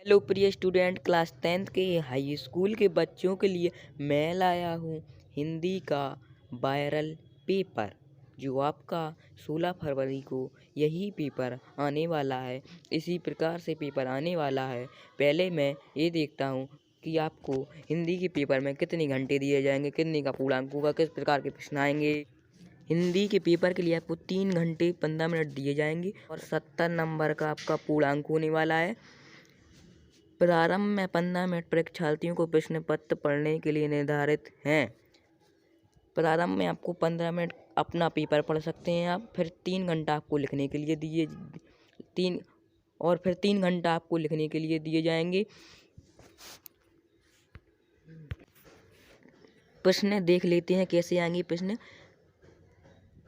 Hello प्रिय student, class 10th के high school के बच्चों के लिए मैं लाया हूँ हिंदी का वायरल पेपर, जो आपका 16 फरवरी को यही पेपर आने वाला है। इसी प्रकार से पेपर आने वाला है। पहले मैं ये देखता हूँ कि आपको हिंदी के पेपर में कितने घंटे दिए जाएंगे, कितने का पूर्णांक होगा, किस प्रकार के प्रश्न आएंगे। हिंदी के पेपर के लिए आपको 3 घंटे 15 मिनट दिए जाएंगे और 70 नंबर का आपका पूर्णांक होने वाला है। प्रारंभ में 15 मिनट परीक्षार्थियों को प्रश्न पत्र पढ़ने के लिए निर्धारित हैं। प्रारंभ में आपको 15 मिनट अपना पेपर पढ़ सकते हैं आप, फिर 3 घंटा आपको लिखने के लिए दिए जाएंगे। प्रश्न देख लेते हैं कैसे आएंगे। प्रश्न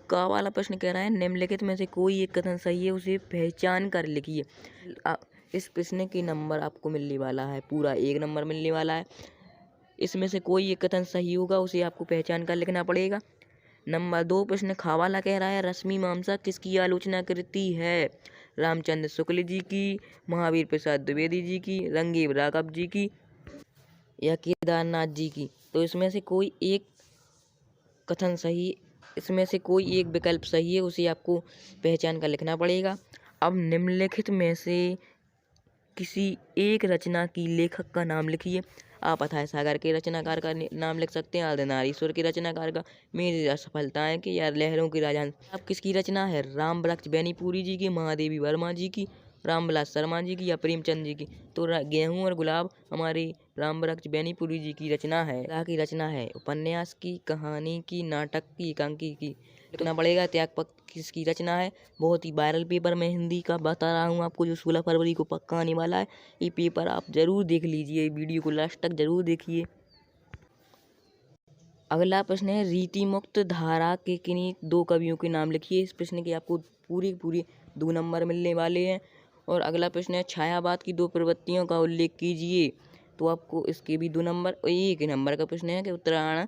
का वाला प्रश्न कह रहा है, निम्नलिखित में से कोई एक कथन सही है, उसे पहचान कर लिखिए। इस प्रश्न के नंबर आपको मिलने वाला है, पूरा 1 नंबर मिलने वाला है। इसमें से कोई एक कथन सही होगा, उसे आपको पहचान कर लिखना पड़ेगा। नंबर 2 प्रश्न खा वाला कह रहा है, रश्मि मामसा किसकी आलोचना करती है? रामचंद्र शुक्ल जी की, महावीर प्रसाद द्विवेदी जी की, रंगीब राघव जी की या केदारनाथ जी की। तो इसमें से कोई एक कथन सही, इसमें से कोई एक विकल्प सही है, उसे आपको पहचान कर लिखना पड़ेगा। अब निम्नलिखित में से किसी एक रचना की लेखक का नाम लिखिए। आप अथाह सागर के रचनाकार का नाम लिख सकते हैं, अर्धनारीश्वर के रचनाकार का, मेरी असफलताएं के या लहरों की राजहंस। आप किसकी रचना है? राम वृक्ष बेनीपुरी जी की, महादेवी वर्मा जी की, रामविलास शर्मा जी की या प्रेमचंद जी की। तो गेहूं और गुलाब हमारी राम वृक्ष बेनीपुरी जी की रचना है। उपन्यास की, कहानी की, नाटक की, एकांकी की लिखना पड़ेगा। त्यागपत्र किसकी रचना है? बहुत ही वायरल पेपर में हिंदी का बता रहा हूँ आपको, जो 16 फरवरी को पक्का आने वाला है। ये पेपर आप जरूर देख लीजिए, वीडियो को लास्ट तक जरूर देखिए। अगला प्रश्न है, रीति मुक्त धारा के किन्हीं 2 कवियों के नाम लिखिए। इस प्रश्न के आपको पूरे 2 नंबर मिलने वाले हैं। और अगला प्रश्न है, छायावाद की 2 प्रवृत्तियों का उल्लेख कीजिए। तो आपको इसके भी 2 नंबर, 1 नंबर का प्रश्न है कि उत्तरायण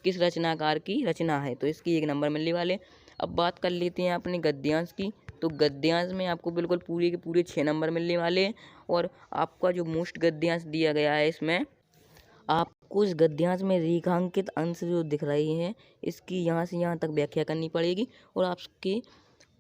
किस रचनाकार की रचना है? तो इसकी 1 नंबर मिलने वाले। अब बात कर लेते हैं अपने गद्यांश की। तो गद्यांश में आपको बिल्कुल पूरे के पूरे 6 नंबर मिलने वाले हैं। और आपका जो मोस्ट गद्यांश दिया गया है, इसमें आपको इस गद्यांश में रेखांकित अंश जो दिख रहे हैं, इसकी यहाँ से यहाँ तक व्याख्या करनी पड़ेगी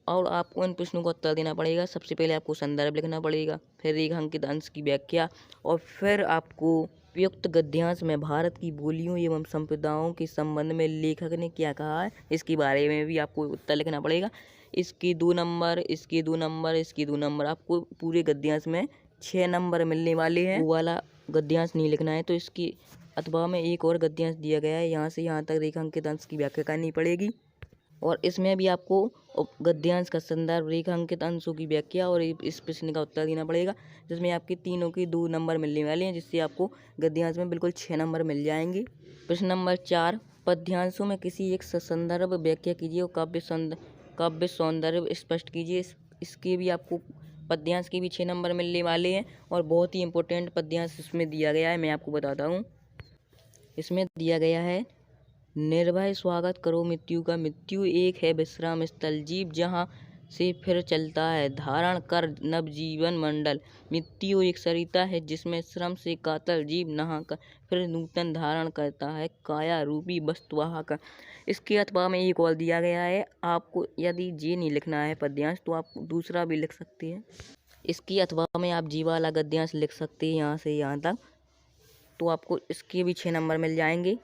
और आपको इन प्रश्नों का उत्तर देना पड़ेगा। सबसे पहले आपको संदर्भ लिखना पड़ेगा, फिर रेखांकित अंश की व्याख्या, और फिर आपको उपयुक्त गद्यांश में भारत की बोलियों एवं संप्रदायों के संबंध में लेखक ने क्या कहा है, इसके बारे में भी आपको उत्तर लिखना पड़ेगा। इसके 2 नंबर, इसके 2 नंबर, इसके 2 नंबर, आपको पूरे गद्यांश में 6 नंबर मिलने वाले हैं। वो वाला गद्यांश नहीं लिखना है, तो इसकी अथवा में एक और गद्यांश दिया गया है, यहाँ से यहाँ तक रेखांकित अंश की व्याख्या करनी पड़ेगी। और इसमें भी आपको गद्यांश का संदर्भ, रेखांकित अंशों की व्याख्या और इस प्रश्न का उत्तर देना पड़ेगा, जिसमें आपके तीनों के 2 नंबर मिलने वाले हैं, जिससे आपको गद्यांश में बिल्कुल 6 नंबर मिल जाएंगे। प्रश्न नंबर 4, पद्यांशों में किसी एक संदर्भ व्याख्या कीजिए और काव्य सौंदर्य स्पष्ट कीजिए। इसके भी आपको पद्यांश के भी 6 नंबर मिलने वाले हैं। और बहुत ही इंपॉर्टेंट पद्यांश इसमें दिया गया है, मैं आपको बताता हूँ। इसमें दिया गया है, निर्भय स्वागत करो मृत्यु का, मृत्यु एक है विश्राम स्थल, जीव जहाँ से फिर चलता है, धारण कर नवजीवन मंडल। मृत्यु एक सरिता है जिसमें श्रम से कातर जीव नहा कर फिर नूतन धारण करता है, काया रूपी वस्तुवाहक। इसके अथवा में एक और दिया गया है, आपको यदि ये नहीं लिखना है पद्यांश, तो आप दूसरा भी लिख सकते हैं। इसकी अथवा में आप जी वाला गद्यांश लिख सकते हैं, यहाँ से यहाँ तक, तो आपको इसके भी 6 नंबर मिल जाएंगे।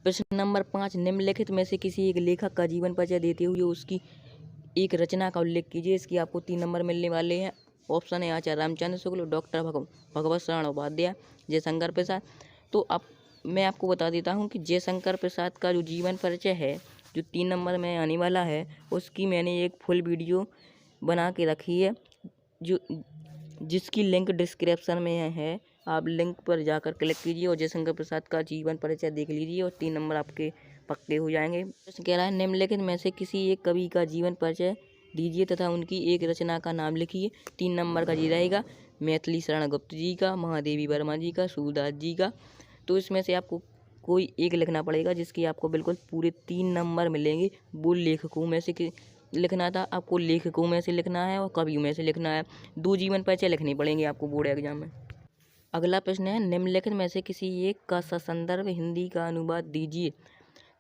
प्रश्न नंबर 5, निम्नलिखित में से किसी एक लेखक का जीवन परिचय देते हुए उसकी एक रचना का उल्लेख कीजिए। इसकी आपको 3 नंबर मिलने वाले हैं। ऑप्शन है आचार्य रामचंद्र शुक्ल, डॉक्टर भगवत शरण उपाध्याय, जयशंकर प्रसाद। तो अब मैं आपको बता देता हूँ कि जयशंकर प्रसाद का जो जीवन परिचय है, जो 3 नंबर में आने वाला है, उसकी मैंने एक फुल वीडियो बना के रखी है, जिसकी लिंक डिस्क्रिप्शन में है। आप लिंक पर जाकर क्लिक कीजिए और जयशंकर प्रसाद का जीवन परिचय देख लीजिए और 3 नंबर आपके पक्के हो जाएंगे। प्रश्न कह रहा है, निम्नलिखित में से किसी एक कवि का जीवन परिचय दीजिए तथा उनकी एक रचना का नाम लिखिए। 3 नंबर का जी रहेगा, मैथिली शरण गुप्त जी का, महादेवी वर्मा जी का, सूरदास जी का। तो इसमें से आपको कोई एक लिखना पड़ेगा, जिसकी आपको बिल्कुल पूरे 3 नंबर मिलेंगे। वो लेखकों में से लिखना था, आपको लेखकों में से लिखना है और कवियों में से लिखना है। 2 जीवन परिचय लिखने पड़ेंगे आपको बोर्ड एग्जाम में। अगला प्रश्न है निम्नलिखित में से किसी एक का ससंदर्भ हिंदी का अनुवाद दीजिए।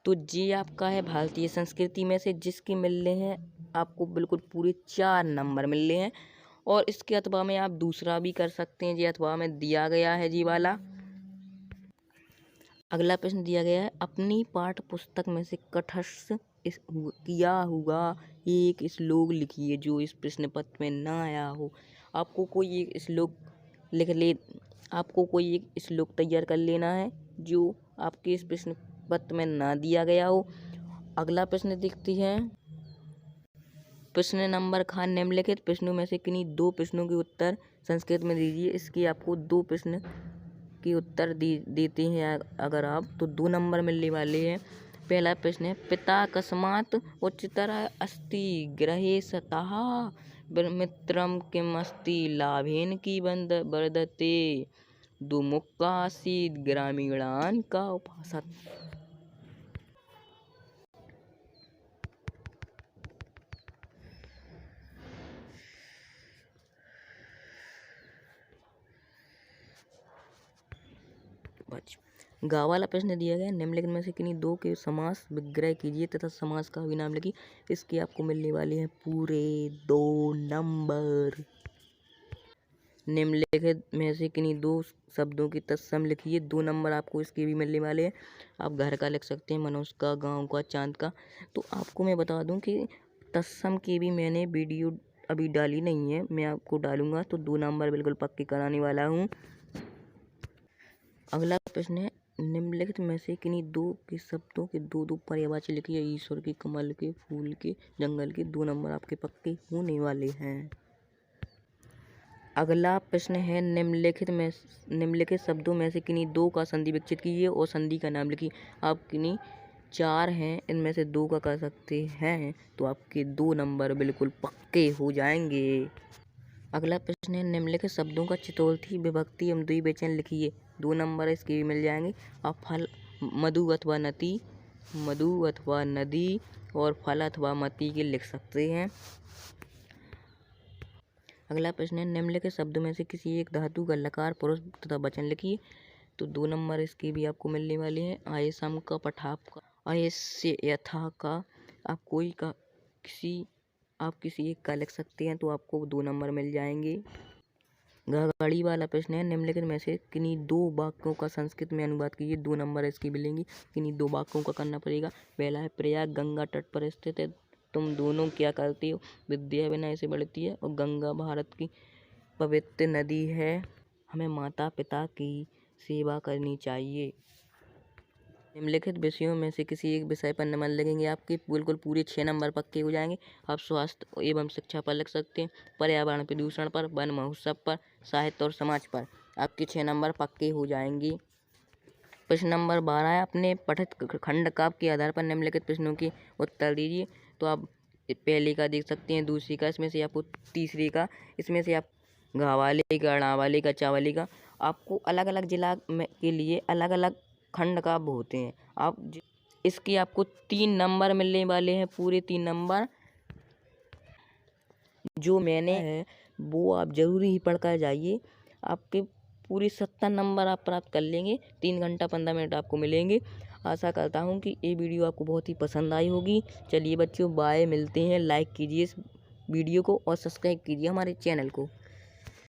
तो ये आपका है भारतीय संस्कृति में से, जिसके मिल रहे हैं आपको बिल्कुल पूरे 4 नंबर मिल रहे हैं। और इसके अथवा में आप दूसरा भी कर सकते हैं, ये अथवा में दिया गया है जी वाला। अगला प्रश्न दिया गया है अपनी पाठ्य पुस्तक में से कंठस्थ किया हुआ एक श्लोक लिखिए जो इस प्रश्न पत्र में ना आया हो। आपको कोई एक श्लोक लिख ले, आपको कोई एक श्लोक तैयार कर लेना है जो आपके इस प्रश्न पत्र में ना दिया गया हो। अगला प्रश्न देखते हैं। प्रश्न नंबर ख निम्नलिखित प्रश्नों में से किन्हीं 2 प्रश्नों के उत्तर संस्कृत में दीजिए। इसके आपको 2 प्रश्न के उत्तर देते हैं अगर आप, तो 2 नंबर मिलने वाले हैं। पहला प्रश्न है पिता कस्मात् उच्चतर अस्ति गृहे सतः मित्रम किमस्ति लाभेन की वर्धते दुमुखासीत् ग्रामीणान् का उपासत। गा वाला प्रश्न दिया गया निम्नलिखित में से किन्हीं 2 के समास विग्रह कीजिए तथा समास का भी नाम लिखिए। इसके आपको मिलने वाले हैं पूरे 2 नंबर। निम्नलिखित में से किन्हीं 2 शब्दों की तत्सम लिखिए। 2 नंबर आपको इसके भी मिलने वाले हैं। आप घर का लिख सकते हैं, मनुष्य का, गाँव का, चांद का। तो आपको मैं बता दूं कि तत्सम की भी मैंने वीडियो अभी डाली नहीं है, मैं आपको डालूंगा, तो 2 नंबर बिल्कुल पक्के कराने वाला हूँ। अगला प्रश्न है निम्नलिखित में से किन्हीं 2 के शब्दों के 2 पर्यायवाची लिखिए। ईश्वर के, कमल के, फूल के, जंगल के। 2 नंबर आपके पक्के होने वाले हैं। अगला प्रश्न है निम्नलिखित शब्दों में से किन्हीं 2 का संधि विकसित कीजिए और संधि का नाम लिखिए। आप किन्हीं 4 हैं, इनमें से 2 का कर सकते हैं, तो आपके 2 नंबर बिल्कुल पक्के हो जाएंगे। अगला प्रश्न है निम्नलिखित शब्दों का चतुर्थी विभक्ति एवं द्विवचन लिखिए। 2 नंबर इसके भी मिल जाएंगे। आप फल मधु अथवा नदी और फल अथवा मती के लिख सकते हैं। अगला प्रश्न है निम्नलिखित शब्दों में से किसी एक धातु का लकार पुरुष तथा वचन लिखिए। तो 2 नंबर इसके भी आपको मिलने वाले हैं। आयसम का, पठाप का, अयस्य, यथा का। आप किसी एक का लिख सकते हैं, तो आपको 2 नंबर मिल जाएंगे। गाड़ी वाला प्रश्न है निम्नलिखित में से किन्हीं 2 वाक्यों का संस्कृत में अनुवाद कीजिए। 2 नंबर इसकी मिलेंगी। किन्हीं 2 वाक्यों का करना पड़ेगा। पहला है प्रयाग गंगा तट पर स्थित है, तुम दोनों क्या करते हो? विद्या विनय से बढ़ती है। और गंगा भारत की पवित्र नदी है, हमें माता पिता की सेवा करनी चाहिए। निम्नलिखित विषयों में से किसी एक विषय पर नंबर लगेंगे आपके बिल्कुल पूरे 6 नंबर पक्के हो जाएंगे। आप स्वास्थ्य एवं शिक्षा पर लिख सकते हैं, पर्यावरण प्रदूषण पर, वन महोत्सव पर, साहित्य और समाज पर। आपके 6 नंबर पक्के हो जाएंगे। प्रश्न नंबर 12 है अपने पठित खंड काव्य के आधार पर निम्नलिखित प्रश्नों के उत्तर दीजिए। तो आप पहले का देख सकते हैं, दूसरी का, इसमें से आपको तीसरे का, इसमें से आप घा वाले का, ड़ा वाले का, चा वाले का। आपको अलग अलग जिला में के लिए अलग अलग खंड काव्य होते हैं। इसके आपको 3 नंबर मिलने वाले हैं, पूरे 3 नंबर। जो मैंने है वो आप जरूरी ही पढ़ कर जाइए, आपके पूरे 70 नंबर आप प्राप्त कर लेंगे। 3 घंटा 15 मिनट आपको मिलेंगे। आशा करता हूँ कि ये वीडियो आपको बहुत ही पसंद आई होगी। चलिए बच्चों, बाय, मिलते हैं। लाइक कीजिए इस वीडियो को और सब्सक्राइब कीजिए हमारे चैनल को।